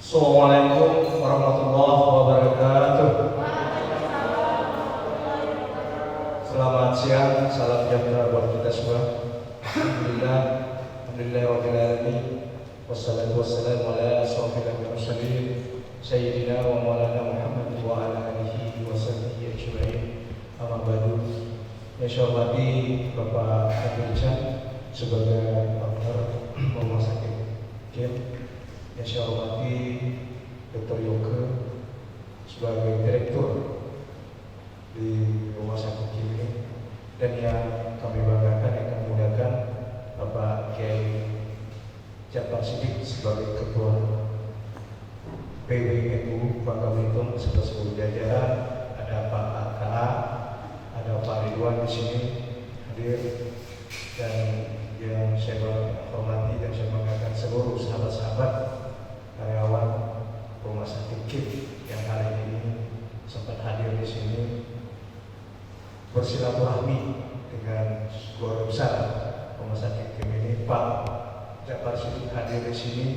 Assalamualaikum warahmatullahi wabarakatuh. Selamat siang, salam sejahtera buat kita semua. Alhamdulillah rabbil alamin. Wassalatu wassalamu ala asyrofil mursalin sayyidina wa maulana Muhammad wa ala alihi wa sahbihi ajma'in. Amma ba'du. Yang saya hormati Bapak Abdul Chan sebagai partner rumah sakit KIM. Yang saya hormati Dr. Yoke sebagai direktur di rumah sakit KIM ini, dan yang kami banggakan, yang kami muliakan Bapak Kiai Jafar Siddiq sebagai ketua PWNU Bangka Belitung beserta seluruh jajaran. Ada Pak AKA, ada Pak Ridwan di sini hadir, dan yang saya hormati dan saya banggakan seluruh sahabat-sahabat karyawan rumah sakit KIM yang hari ini sempat hadir di sini bersilaturahmi dengan keluarga besar rumah sakit KIM ini. Pak Jafar Siddiq hadir di sini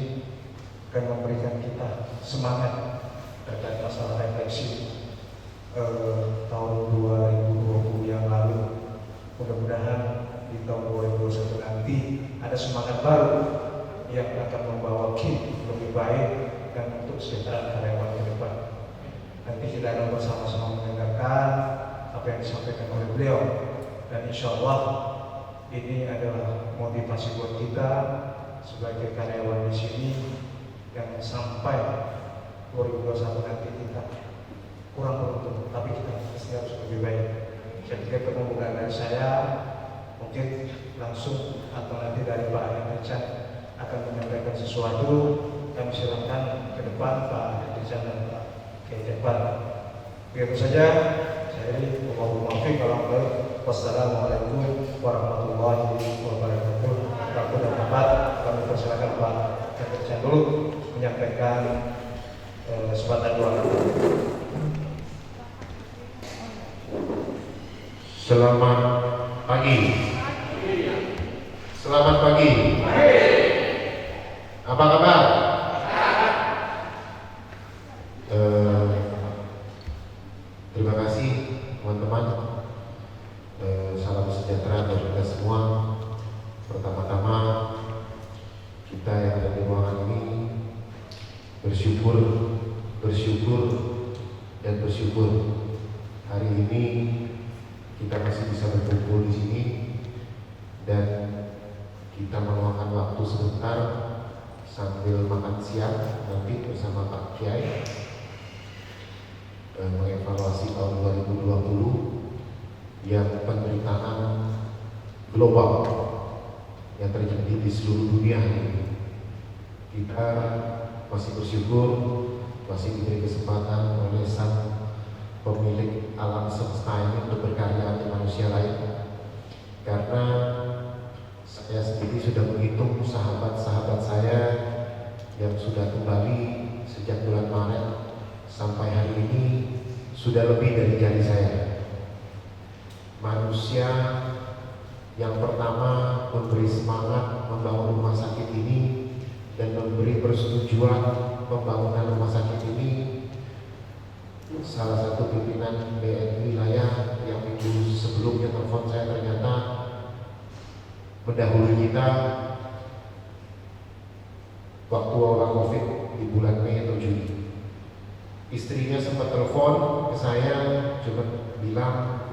akan memberikan kita semangat terkait masalah refleksi tahun 2020 yang lalu. Mudah-mudahan di tahun 2021 nanti ada semangat baru yang akan membawa KIM lebih baik dan untuk kesejahteraan karyawan ke depan. Nanti kita akan bersama-sama mendengarkan apa yang disampaikan oleh beliau, dan insya Allah ini adalah motivasi buat kita sebagai karyawan di sini yang sampai 2021 nanti kita kurang beruntung, tapi kita pasti harus lebih baik. Saya kira permohonan dari saya mungkin langsung atau nanti dari Pak Henry akan menyampaikan sesuatu. Kami silakan ke depan Pak Henry dan Pak Kiai Jafar. Begitu saja. Saya mohon maaf kalau baik. Wassalamualaikum warahmatullahi wabarakatuh. Kalau dan dapat kami persilakan Pak Henry dulu menyampaikan sepatah dua kata. Selamat pagi. Selamat pagi. Apa kabar? Terima kasih teman-teman. Salam sejahtera bagi kita semua. Pertama-tama kita yang ada di ruangan ini bersyukur dan bersyukur hari ini kita masih bisa berkumpul di sini dan kita meluangkan waktu sebentar sambil makan siang nanti bersama Pak Kiai mengevaluasi tahun 2020 yang penderitaan global yang terjadi di seluruh dunia ini. Kita masih bersyukur masih diberi kesempatan oleh Sang Pemilik alam semesta ini untuk berkarya di manusia lain, karena saya sendiri sudah menghitung sahabat-sahabat saya yang sudah kembali sejak bulan Maret sampai hari ini sudah lebih dari jari saya. Manusia yang pertama memberi semangat membangun rumah sakit ini dan memberi persetujuan pembangunan rumah sakit ini salah satu pimpinan BNI wilayah yang minggu sebelumnya telepon saya ternyata mendahului kita waktu awal COVID di bulan Mei atau Juni. Istrinya sempat telepon ke saya cuma bilang,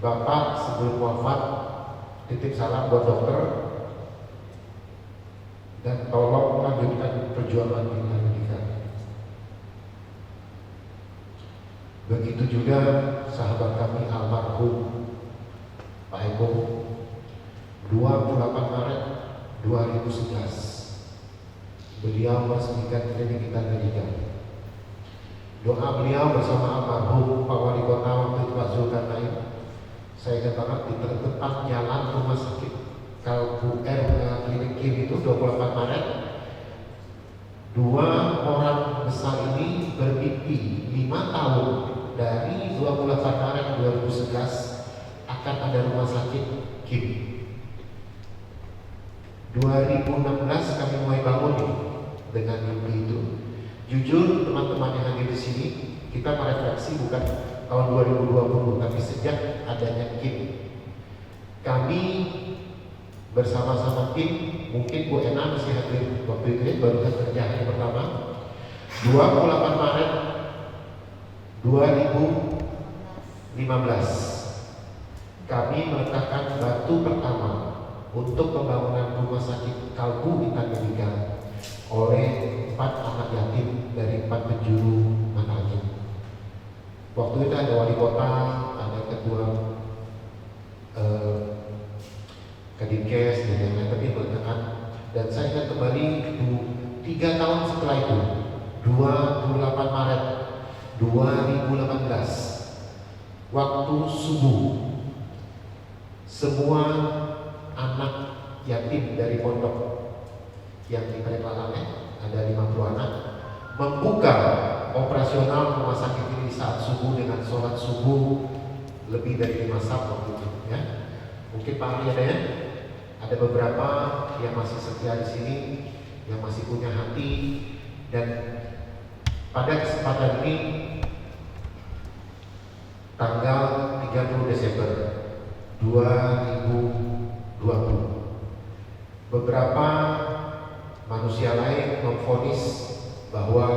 Bapak sebelum wafat titip salam buat dokter dan tolong lanjutkan perjuangan kita. Begitu juga sahabat kami almarhum Pak Eko, 28 Maret 2011 beliau meresmikan klinik kita Medika. Doa beliau bersama almarhum Pak Wali Kota waktu itu Pak Zulkarnain, saya ingat banget, di depan jalan rumah sakit klinik KIM itu 28 Maret. Dua orang besar ini bermimpi 5 tahun dari 28 Maret 2011 akan ada rumah sakit KIM. 2016 kami mulai bangun dengan mimpi itu. Jujur teman-teman yang hadir di sini, kita merefleksi bukan tahun 2020, tapi sejak adanya KIM. Kami bersama-sama tim, mungkin Bu Ena masih hadir waktu itu ya, baru kerja hari pertama, 28 Maret 2015 kami meletakkan batu pertama untuk pembangunan rumah sakit Kalbu Intan Medika oleh 4 anak yatim dari 4 penjuru Managing. Waktu itu ada wali kota, ada ketua Kadinkes dan yang lain, tapi meletakkan. Dan saya ingat kembali 3 tahun setelah itu, 28 Maret 2018, waktu subuh, semua anak yatim dari pondok yang di Pereklanan, ada 50 anak, membuka operasional rumah sakit ini saat subuh dengan sholat subuh lebih dari 5 saf waktu itu ya. Mungkin Pak Ali ada ya? Ada beberapa yang masih setia di sini, yang masih punya hati. Dan pada kesempatan ini tanggal 30 Desember 2020, beberapa manusia lain memvonis bahwa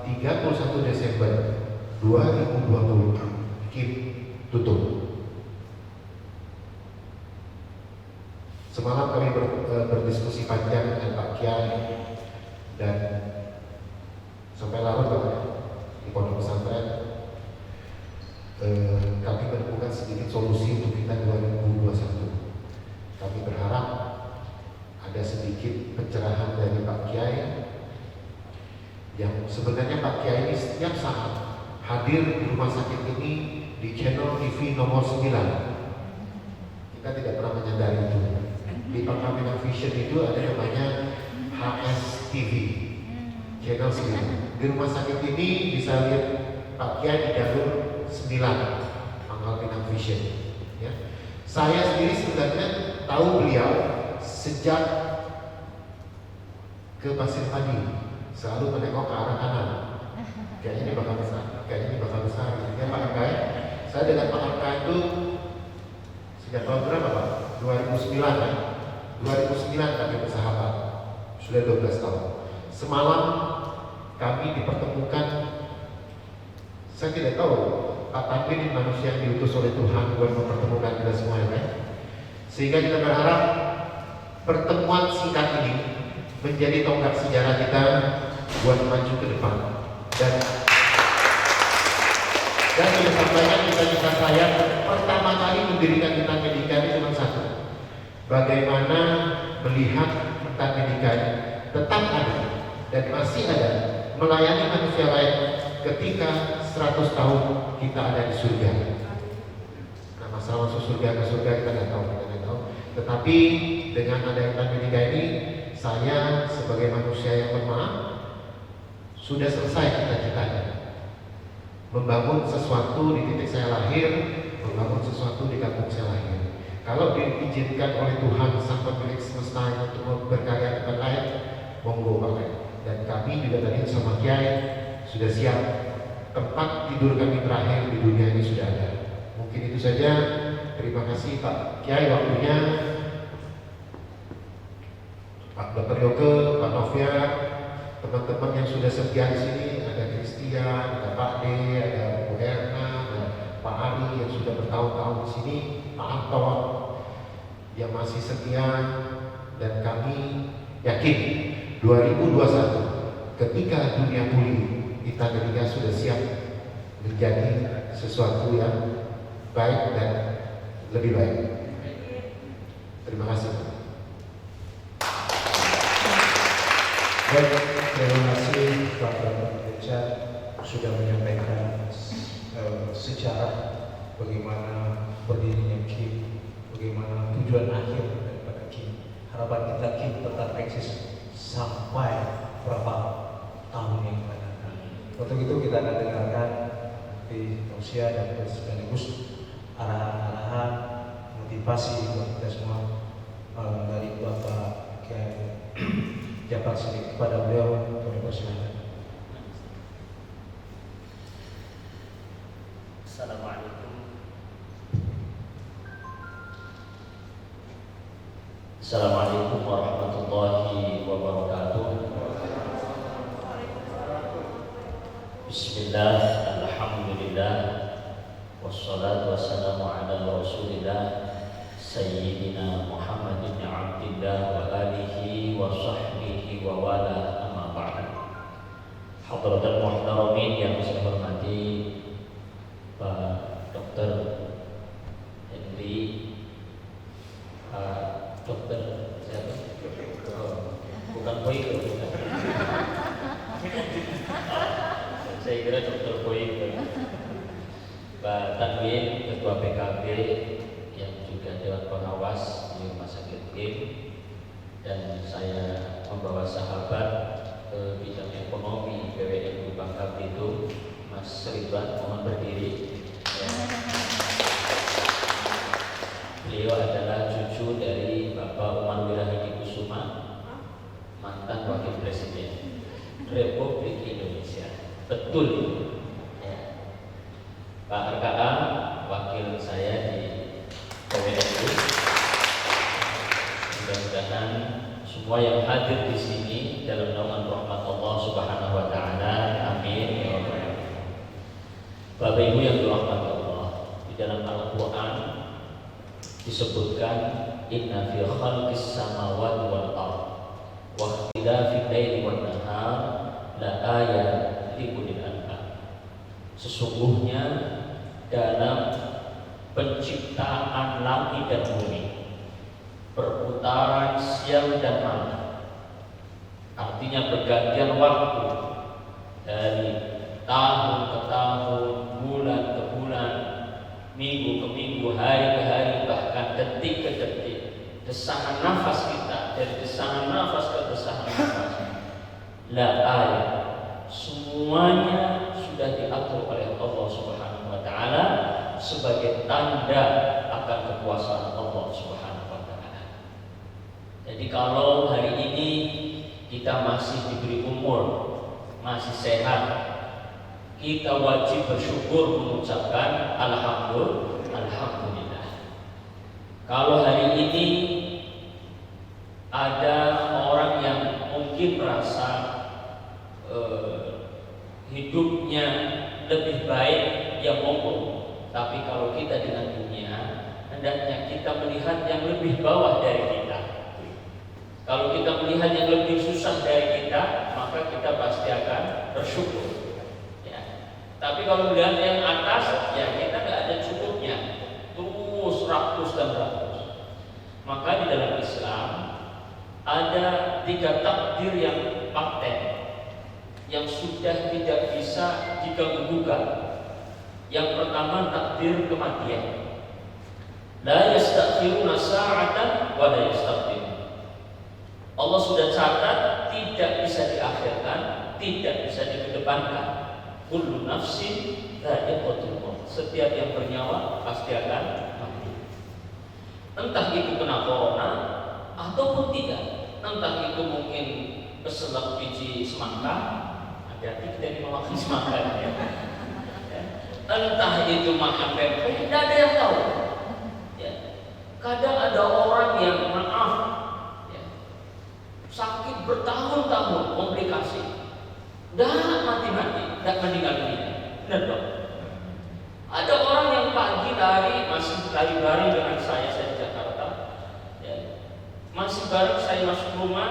31 Desember 2020 KIM tutup. Semalam kami berdiskusi panjang dengan Pak Kiai dan sampai larut di pondok pesantren. Kami menemukan sedikit solusi untuk kita 2021. Kami berharap ada sedikit pencerahan dari Pak Kiai, yang sebenarnya Pak Kiai ini setiap saat hadir di rumah sakit ini di channel TV nomor 9. Kita tidak pernah menyadari itu. Di Pertamina Vision itu ada namanya HS TV, channel 9. Di rumah sakit ini bisa lihat Pak Kiai di jalur 9 Pangkal Pinang Vision ya. Saya sendiri sebenarnya tahu beliau sejak ke Pasir Padi, selalu menengok ke arah kanan. Kayaknya ini bakal besar, kayaknya ini bakal besar gitu ya Pak Arkai. Saya dengan Pak Arkai itu sejak tahun berapa Pak? 2009 ya. 2009 kami bersahabat, sudah 12 tahun. Semalam kami dipertemukan. Saya tidak tahu Pak Tanwin ini manusia yang diutus oleh Tuhan buat mempertemukan kita semua ya. Sehingga kita berharap pertemuan singkat ini menjadi tonggak sejarah kita buat maju ke depan. Dan sudah sampaikan cita-cita saya pertama kali mendirikan Intan Medika ini cuma satu: bagaimana melihat Intan Medika tetap ada dan masih ada melayani manusia lain ketika 100 tahun kita ada di surga. Nah, masalah masuk surga ke surga kita nggak tahu. Tetapi dengan ada Intan Medika ini, saya sebagai manusia yang lemah sudah selesai cita-citanya. Membangun sesuatu di titik saya lahir, membangun sesuatu di kampung saya lahir. Kalau diizinkan oleh Tuhan sang pemilik semesta untuk berkarya di tempat lain, monggo pakai. Dan kami juga tadi sama Kiai sudah siap, tempat tidur kami terakhir di dunia ini sudah ada. Mungkin itu saja. Terima kasih Pak Kiai waktunya. Pak Dr. Yoke, Pak Novia, teman-teman yang sudah setia di sini, ada Christian, ada Pak D, ada Bu Erna, ada Pak Ali yang sudah bertahun-tahun di sini, Pak Anton yang masih setia, dan kami yakin 2021 ketika dunia pulih, Intan Medika sudah siap menjadi sesuatu yang baik dan lebih baik. Terima kasih. Baik, terima kasih Pak Richard sudah menyampaikan sejarah bagaimana berdirinya KIM, bagaimana tujuan akhir daripada KIM. Harapan kita KIM tetap eksis sampai berapa tahun yang akan datang. Untuk itu kita akan dengarkan di tausiah dan sekaligus arahan-arahan motivasi buat kita semua dari Bapak Kiai Jabar Sidik. Kepada beliau, kami persilakan. Assalamualaikum warahmatullahi wabarakatuh. Bismillah, alhamdulillah, wassalatu wassalamu ala rasulillah Sayyidina Muhammad bin Abdillah wa alihi wa sahbihi wa wala, amma ba'd. Hadratul muhtaramin yang saya hormati Pak Dr. Henry, Pak Dr. siapa? Bukan Boyke, bukan. Saya kira Dr. Boyke. Pak Tanwin, Ketua PKB yang juga Dewan Pengawas di Rumah Sakit UIN, dan saya membawa sahabat ke bidang ekonomi BWN Bangka Belitung, Mas Ridwan, mohon berdiri. Ya. Beliau adalah cucu dari Bapak Umar Wirahadi Kusuma, mantan Wakil Presiden Republik Indonesia. Betul. Ya. Pak RKA, wakil saya di PWNU. Mudah-mudahan semua yang hadir di sini dalam naungan rahmat Allah Subhanahu wa taala. Amin ya rabbal alamin. Bapak Ibu yang dirahmati Allah, di dalam Al-Qur'an disebutkan inna fi khalqis samawati wal ardh wa ikhtilafil laili wan nahar la ayatin liulil albab. Sesungguhnya dalam penciptaan langit dan bumi, perputaran siang dan malam, artinya pergantian waktu dari tahun ke tahun, bulan ke bulan, minggu ke minggu, hari ke hari, bahkan detik ke detik, desahan nafas kita, dari desahan nafas ke desahan nafas, la ayat, semuanya sudah diatur oleh Allah Subhanahu wa taala sebagai tanda akan kekuasaan Allah Subhanahu wa taala. Jadi kalau hari ini kita masih diberi umur, masih sehat, kita wajib bersyukur, mengucapkan alhamdulillah. Kalau hari ini ada orang yang mungkin merasa hidupnya lebih baik, ya monggo. Tapi kalau kita dengan dunia, hendaknya kita melihat yang lebih bawah dari kita. Kalau kita melihat yang lebih susah dari kita, maka kita pasti akan bersyukur. Ya. Tapi kalau melihat yang atas, ya kita nggak ada cukupnya, terus ratus dan ratus. Maka di dalam Islam ada 3 takdir yang paten, yang sudah tidak bisa diganggu-gugat. Yang pertama, takdir kematian. La yastakhiruna sa'atan wa la yastaqdimun. Allah sudah catat, tidak bisa diakhirkan, tidak bisa dikedepankan. Kullu nafsin dha'iqatul maut. Setiap yang bernyawa pasti akan mati. Entah itu kena corona ataupun tidak. Entah itu mungkin keselak biji semangka. Hati-hati kita ini memakan semangka ya. Entah itu makan pempek, tidak ada yang tahu. Ya. Kadang ada orang yang maaf, ya, sakit bertahun-tahun, komplikasi, dan mati-mati, dan meninggal dunia. Benar dong? Ada orang yang pagi lari, masih lari-lari dengan saya di Jakarta, ya. Masih bareng saya masuk rumah,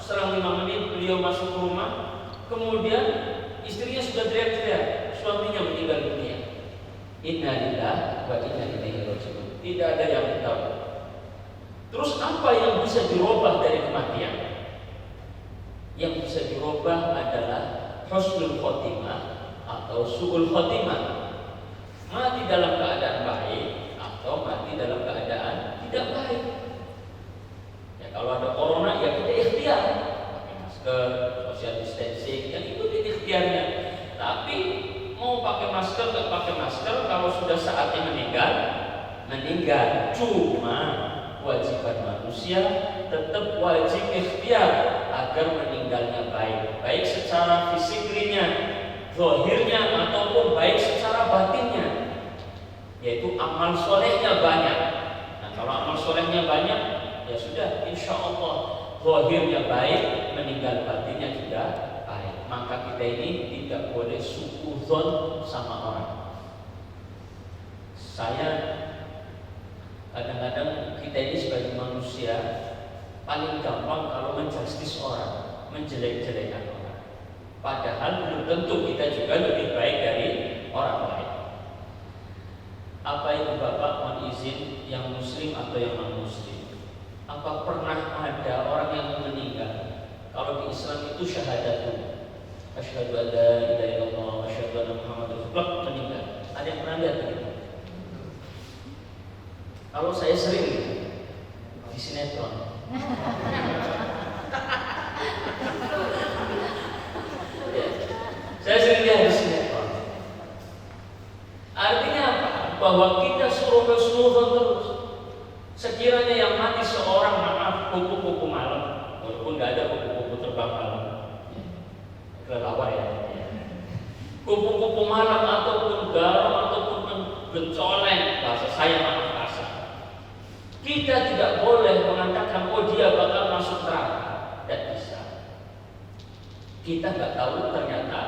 selang 5 menit beliau masuk rumah, kemudian istrinya sudah teriak-teriak, suaminya meninggal dunia. Inna lillahi wa inna ilaihi raji'un. Tidak ada yang tahu. Terus apa yang bisa dirubah dari kematian? Yang bisa dirubah adalah husnul khotimah atau su'ul khotimah. Mati dalam keadaan baik atau mati dalam keadaan tidak baik. Ya, kalau ada corona ya kita ikhtiar pakai masker, social distancing, yang ikutin ikhtiarnya. Tapi mau pakai masker nggak pakai masker, kalau sudah saatnya meninggal. Cuma kewajiban manusia tetap wajib ikhtiar agar meninggalnya baik, baik secara fisiknya, zahirnya, ataupun baik secara batinnya, yaitu amal solehnya banyak. Nah, kalau amal solehnya banyak, ya sudah, insya Allah zahirnya baik, meninggal batinnya juga baik. Maka kita ini tidak boleh suudzon sama orang. Saya kadang-kadang kita ini sebagai manusia paling gampang kalau menjustis orang, menjelek-jelekan orang. Padahal belum tentu kita juga lebih baik dari orang lain. Apa itu Bapak mohon izin, yang muslim atau yang non muslim? Apa pernah ada orang yang meninggal? Kalau di Islam itu syahadatun, asyhadu an la ilaha illallah wa asyhadu anna Muhammadar Rasulullah, meninggal. Ada yang pernah lihat begitu? Kalau saya sering di sinetron. Ya, saya sering lihat di sinetron. Artinya apa? Bahwa kita suruh husnudzon terus. Sekiranya yang mati seorang, maaf, kupu-kupu malam, walaupun nggak ada kupu-kupu terbang malam, kelelawar ya. Kupu-kupu malam ataupun garam ataupun gencoleng, bahasa saya maaf kasar. Kita tidak boleh mengatakan oh dia bakal masuk neraka, tidak bisa. Kita nggak tahu ternyata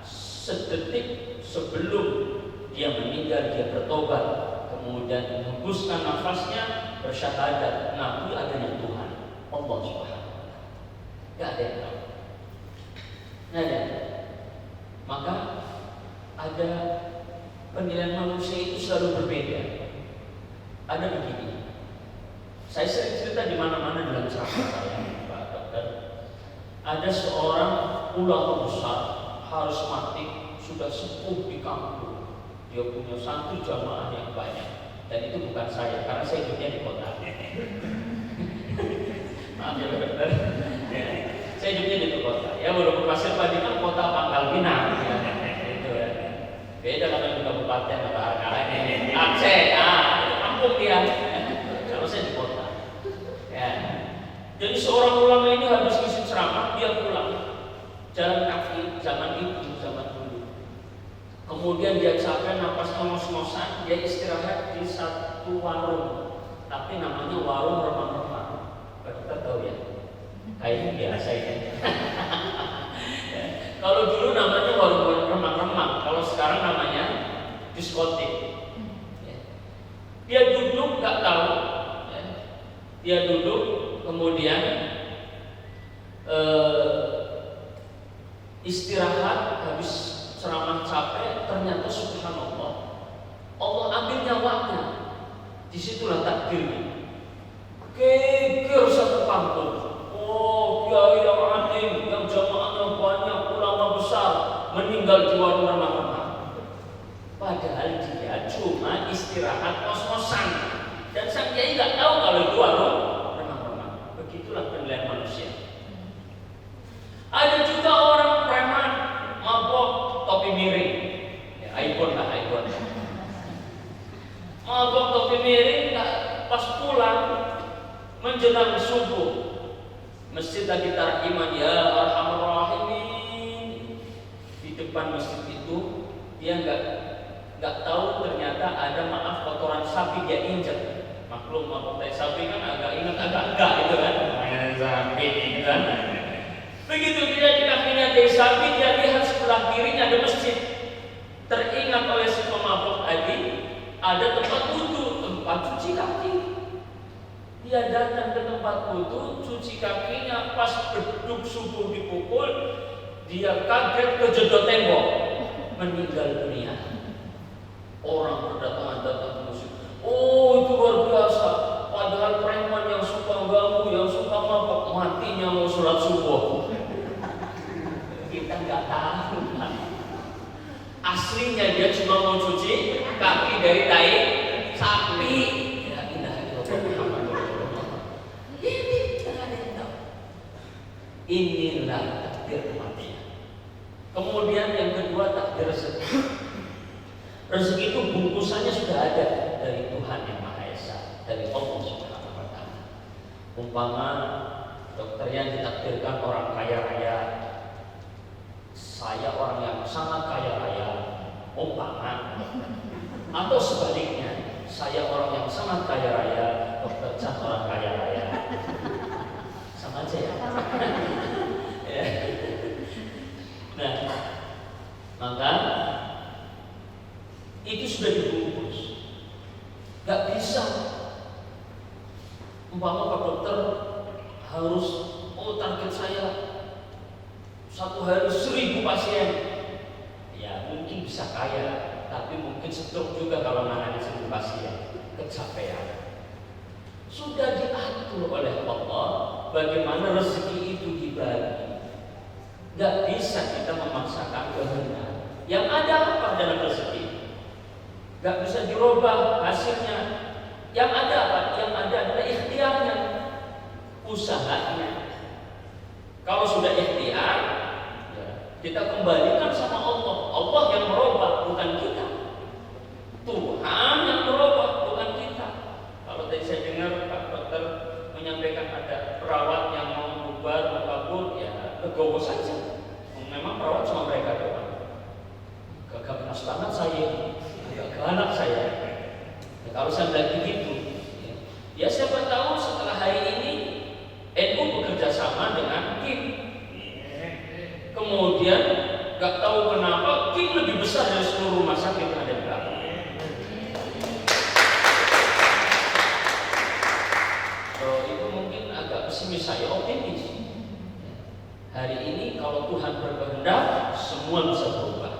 sedetik sebelum dia meninggal dia bertobat, kemudian menghembuskan nafasnya, bersyahadat, mengakui adanya Tuhan Allah Subhanahu wa Ta'ala. Tidak ada yang tahu. Nah, ya. Maka ada penilaian manusia itu selalu berbeda. Ada begini. Saya sering cerita di mana-mana dalam ceramah saya, Pak Dokter. Ada seorang ulama besar, harus mati, sudah sepuh di kampung. Dia punya santri jamaah yang banyak. Dan itu bukan saya, karena saya hidupnya di kota. Maaf ya Dokter. Ya, saya hidupnya di kota. Ya walaupun Pasir Padi kan kota Pangkal Pinang. Ya, itu ya. Beda kalau di kabupaten atau Aceh. Aceh, kampung dia. Kalau saya di kota. Ya. Jadi seorang ulama ini habis ngisi ceramah, dia pulang jalan kaki zaman itu, zaman dulu. Kemudian dia capek, napas ngos-ngosan, dia istirahat di satu warung, tapi namanya warung remang-remang. Kita tahu ya, kayak biasa ya. Kalau dulu namanya warung remang-remang, kalau sekarang namanya diskotik. Dia duduk, nggak tahu. Dia duduk, kemudian istirahat, habis ceramah capek, ternyata subhanallah Allah ambil nyawanya. Disitulah takdirnya. Geger satu kampung. Oh, kiai yang alim, yang jamaahnya banyak, ulama besar, meninggal di warung remang-remang. Padahal dia cuma istirahat kos-kosan. Dan sang kiai nggak tahu kalau itu warung remang-remang. Begitulah penilaian manusia. Ada juga orang preman, mabok, topi miring, ya, ikon lah ikon. Mabok topi miring, pas pulang menjelang subuh, masjid lagi tarjiman ya Arhamar Rahimin. Di depan masjid itu dia nggak tahu ternyata ada maaf kotoran sapi dia injek. Maklum mabok tai sapi kan agak ingat agak enggak itu kan, sapi gitu kan. Begitu dia di kakinya tai sapi, dia lihat sebelah kirinya ada masjid. Teringat oleh si pemabok tadi, ada tempat wudu, tempat cuci kaki. Dia datang ke tempat wudu, cuci kakinya, pas beduk subuh dipukul, dia kaget kejedot tembok, meninggal dunia. Orang berdatangan datang ke masjid. Oh itu luar biasa. Padahal preman yang suka ganggu, yang suka mabok, matinya mau sholat subuh. Kita nggak tahu. Aslinya dia cuma mau cuci kaki dari tai sapi. Ya indah inilah takdir kematian. Kemudian yang kedua takdir rezeki. Rezeki itu bungkusannya sudah ada dari Tuhan yang Maha Esa, dari Allah Subhanahu wa Ta'ala. Umpama dokter yang ditakdirkan orang kaya raya, saya orang yang sangat kaya raya, umpama, atau sebaliknya, saya orang yang sangat kaya raya, dokter Chan orang kaya raya. Pak dokter harus, target saya satu hari 1.000 pasien. Ya mungkin bisa kaya, tapi mungkin stroke juga kalau nangani 1.000 pasien, kecapean. Sudah diatur oleh Allah bagaimana rezeki itu dibagi. Gak bisa kita memaksakan kehendak. Yang ada apa dalam rezeki? Gak bisa dirubah hasilnya. Yang ada apa? Yang ada adalah ikhtiarnya, usahanya. Kalau sudah ikhtiar, ya, kita kembalikan sama Allah. Allah yang merubah, bukan kita. Tuhan yang merubah, bukan kita. Kalau tadi saya dengar Pak Dokter menyampaikan ada perawat yang mau bubar, mau kabur, ya legowo saja. Memang perawat cuma mereka doang. Gagap nas banget saya, agak galak saya. Ya, kalau saya bilang begitu, ya siapa tahu setelah hari ini NU bekerja sama dengan KIM. Kemudian gak tahu kenapa KIM lebih besar dari seluruh rumah sakit yang ada di belakang. Kalau itu mungkin agak pesimis, saya optimis. Hari ini kalau Tuhan berkehendak, semua bisa berubah.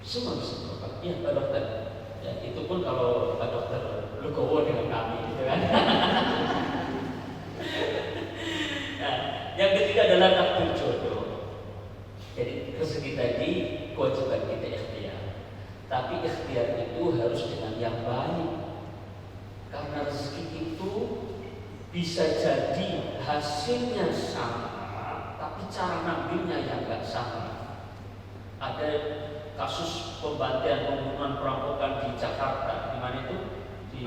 Semua bisa berubah. Ya Pak Dokter. Ya, itu pun kalau Pak Dokter legowo dengan kami, gitu kan. Nah, yang ketiga adalah takdir jodoh. Jadi rezeki tadi kewajiban kita ikhtiar. Tapi ikhtiar itu harus dengan yang baik. Karena rezeki itu bisa jadi hasilnya sama, tapi cara ngambilnya yang nggak sama. Ada kasus pembantian, pembunuhan, perampokan di Jakarta, di mana itu di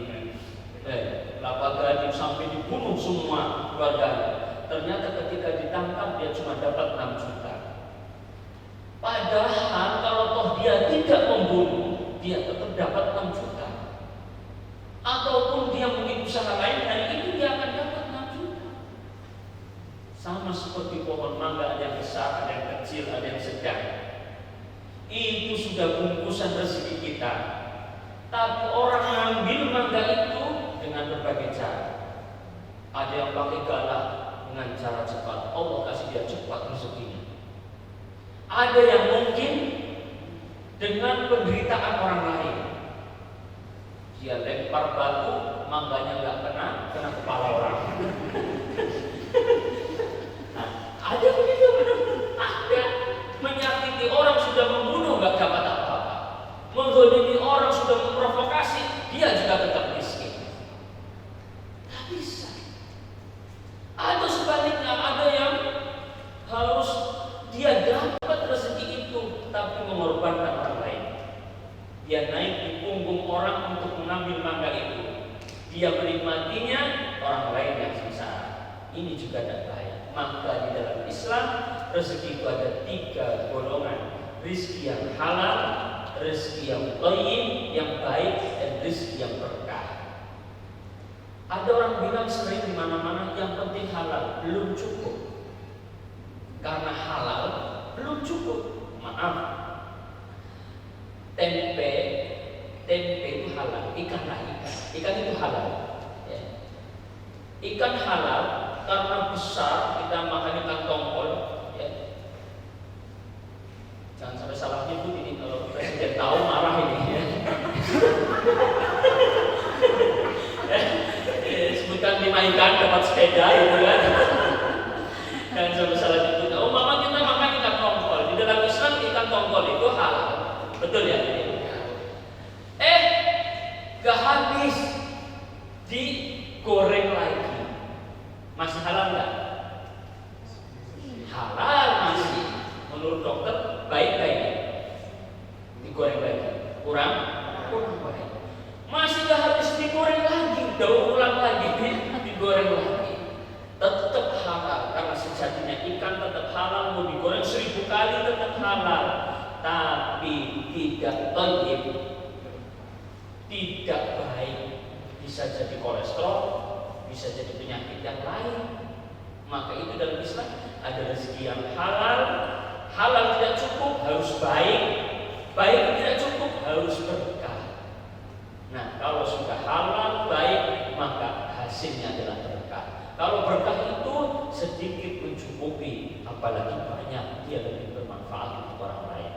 Kelapa Gading sampai dibunuh semua keluarganya. Ternyata ketika ditangkap dia cuma dapat 6 juta. Padahal kalau toh dia tidak membunuh, dia tetap dapat 6 juta. Ataupun dia mungkin usaha lain, hari ini dia akan dapat 6 juta. Sama seperti pohon mangga, ada yang besar, ada yang kecil, ada yang sedang. Itu sudah bungkusan rezeki kita. Tapi orang ngambil mangga itu dengan berbagai cara. Ada yang pakai galak dengan cara cepat, Allah kasih dia cepat rezekinya. Ada yang mungkin dengan penderitaan orang lain. Dia lempar batu, mangganya nggak kena kepala orang. Nah, ada begitu, ada menyakiti orang sudah membunuh nggak dapat apa-apa, menzalimi orang sudah memprovokasi, dia juga tetap miskin. Tak bisa. Ada sebaliknya, ada yang harus dia dapat rezeki itu, tapi mengorbankan orang lain. Dia naik di punggung orang untuk mengambil mangga itu. Dia menikmatinya, orang lain yang sisa. Ini juga tidak baik. Maka di dalam Islam rezeki itu ada 3 golongan: rezeki yang halal, rezeki yang thayyib, yang baik, dan rezeki yang berkah. Ada orang bilang sering di mana-mana, yang penting halal. Belum cukup. Karena halal belum cukup. Maaf, tempe itu halal, ikanlah ikan itu halal. Ya. Ikan halal karena besar, kita makan ikan tongkol. Ya. Jangan sampai salah nyebut ini, kalau presiden tahu marah ini. Ya. Sebutkan 5 ikan dapat sepeda, gitu kan? Jangan sampai salah nyebut. Oh mama kita makan ikan tongkol. Di dalam Islam ikan tongkol itu halal, betul ya? Gak habis, digoreng lagi. Masih halal nggak? Halal masih. Menurut dokter baik-baik. Digoreng lagi. Kurang baik. Masih gak habis, digoreng lagi. Daur ulang lagi, digoreng lagi. Tetap halal, karena sejatinya ikan tetap halal. Mau digoreng 1000 kali tetap halal. Tapi tidak thayyib, tidak baik, bisa jadi kolesterol, bisa jadi penyakit yang lain. Maka itu dalam Islam ada rezeki yang halal. Halal tidak cukup, harus baik. Baik tidak cukup, harus berkah. Nah, kalau sudah halal, baik, maka hasilnya adalah berkah. berkah. Kalau berkah itu sedikit mencukupi, apalagi banyak, dia lebih bermanfaat untuk orang lain.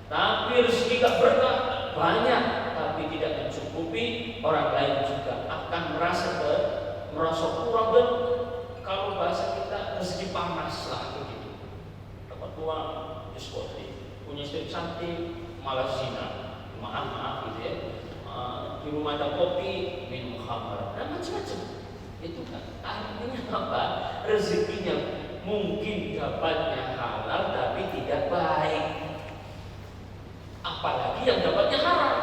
Tapi rezeki gak berkah, banyak tapi tidak mencukupi, orang lain juga akan merasa kurang, dan kalau bahasa kita rezeki panas lah begitu. Dapat uang, diskotik, punya istri cantik, malah zina, maaf gitu ya. Di rumah ada kopi, minum khamar, dan macam-macam. Itu kan artinya apa? Rezekinya mungkin dapatnya halal tapi tidak baik. Apalagi yang dapatnya haram.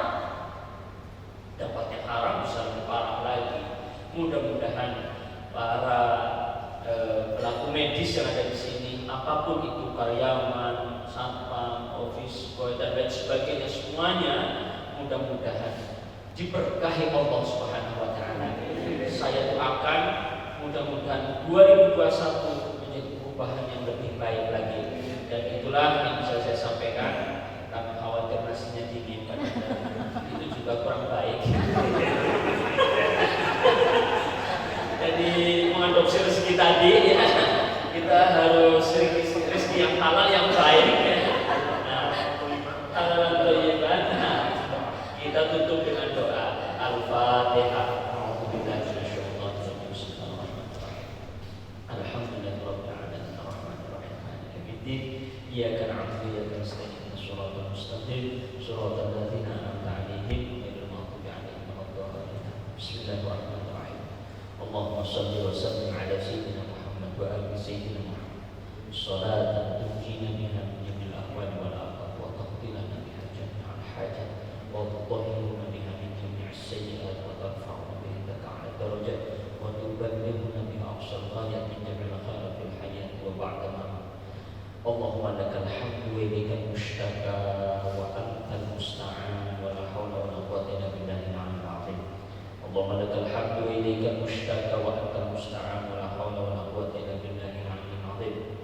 Dapatnya haram bisa lebih parah lagi. Mudah-mudahan para pelaku medis yang ada di sini, apapun itu, karyawan, satpam, office boy dan lain sebagainya, semuanya mudah-mudahan diberkahi Allah Subhanahu wa taala. Saya doakan mudah-mudahan 2021 menjadi perubahan yang lebih baik lagi. Dan itulah yang bisa saya sampaikan. Kami khawatir nasinya dingin pada itu juga kurang baik. Jadi mengadopsi rezeki tadi ya, kita harus rezeki yang halal yang baik ya. Halal thayyiban. Kita tutup dengan doa Al-Fatihah. Iyyaka na'budu wa iyyaka nasta'in shiratal mustaqim shiratal ladzina an'amta 'alaihim ghairil maghdubi 'alaihim waladdallin. Bismillahirrahmanirrahim. Allahumma shalli wa sallim 'ala sayyidina Muhammad wa ali sayyidina Muhammad. Shalatan tunjina biha min jamil ahwali wal afat wa taqdilana biha jami'al hajat wa tutahhiruna biha min jami'is sayyi'at wa tarfa'una biha ta'ala darajat wa tuballighuna biha aqsal ghayat min jamil khairat fil hayat wa ba'da ma. Allahumma lakal hamdu wa ilaikal mushtaka wa antal musta'an wa la hawla wa la quwwata illa billahil 'aliyyil 'azim. Allahumma lakal hamdu wa ilaikal mushtaka wa antal musta'an wa la hawla wa la quwwata illa billahil 'aliyyil 'azim.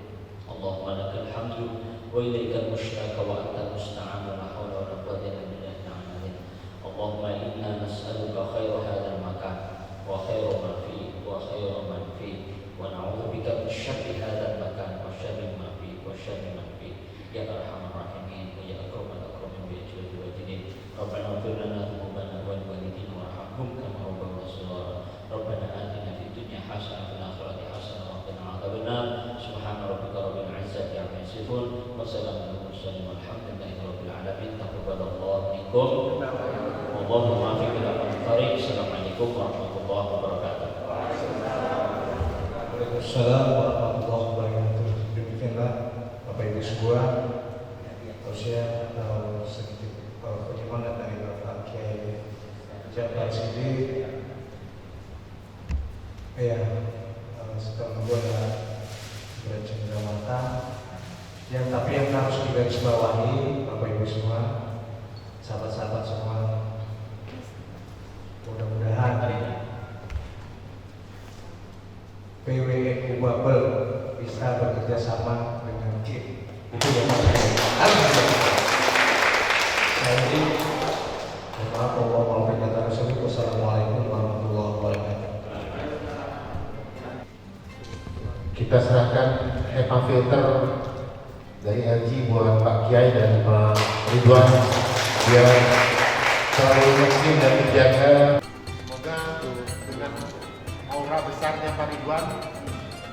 Allahumma lakal hamdu wa ilaikal mushtaka wa antal musta'an wa la hawla wa la quwwata illa billahil 'azim. Allahumma inna nas'aluka khaira hadzal makan wa khaira ma fihi wa khaira man fihi wa na'udzubika min syarri hadzal makan wa syarri ma wa syarri man fihi ya arhamar rahimin wa ya akramal akramin bi ajli wajhin. Rabbana ighfir lana dzunubana wa liwalidina warhamhum kama rabbayana shaghira. Rabbana atina fid dunya hasanah wa fil akhirati hasanah wa qina adzabannar. Subhana rabbika rabbil izzati 'amma yasifun wa salamun 'alal mursalin walhamdulillahi rabbil alamin. Taqabbalallahu minkum wallahu muwaffiq ila aqwamit thoriq. Assalamualaikum warahmatullahi wabarakatuh. Waalaikumsalam warahmatullahi wabarakatuh. Demikianlah Bapak Ibu semua, tausiah atau sedikit penyemangat dari Bapak Kiai Jabar Sidi. Ya, setelah membuat bercendera mata, tapi yang harus digarisbawahi Bapak Ibu semua, sahabat-sahabat semua, mudah-mudahan PWE Bubble bisa bekerja sama dengan KIP. Itu yang saya ini maaf Allah kata Rasulullah. Wassalamualaikum warahmatullahi wabarakatuh. Kita serahkan HEPA filter dari LG buat Pak Kiai dan Pak Ridwan biar selalu ekstrim dan dijaga. Semoga dengan aura besarnya Pak Ridwan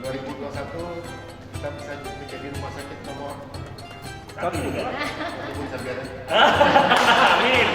2021 kita bisa menjadi rumah sakit nomor 1 ya. Itu bisa biar. Amin.